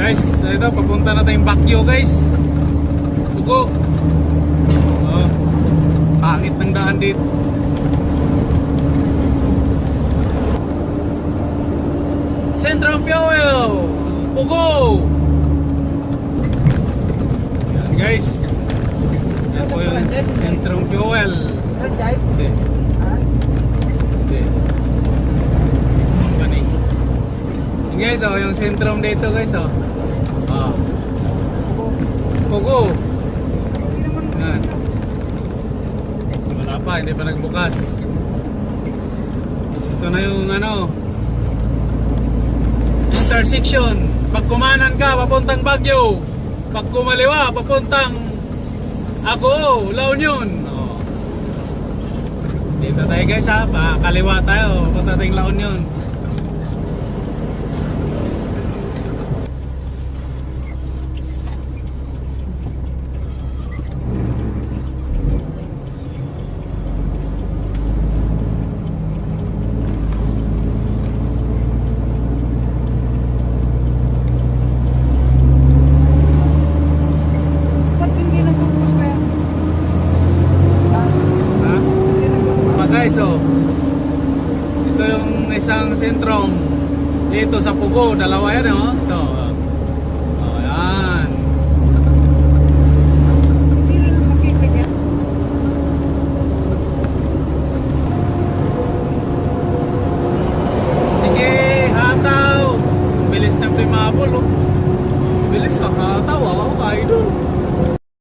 Guys, so ito, papunta na tayong Baguio guys. Pugo. Oh, pangit ng daan dito. Central Fuel Pugo. Yan guys. Yan po yung Central Fuel. Guys, Hindi. Hindi. Company. Yan guys, oh, yung Centrum dito guys, oh. Ah. Pugo. Yan. Wala pa, hindi pa nagbukas. Ito na yung ano, intersection. Pag kumanan ka, papuntang Baguio. Pag kumaliwa, papuntang Agoo, La Union. Oh. Dito tayo guys ha, kaliwa tayo, papunta tayong La Union. ba't hindi nagbubukas kaya? Ha? Guys, oh. Ito yung isang sentrum dito sa Pugo, dalawa yan, oh. Ito,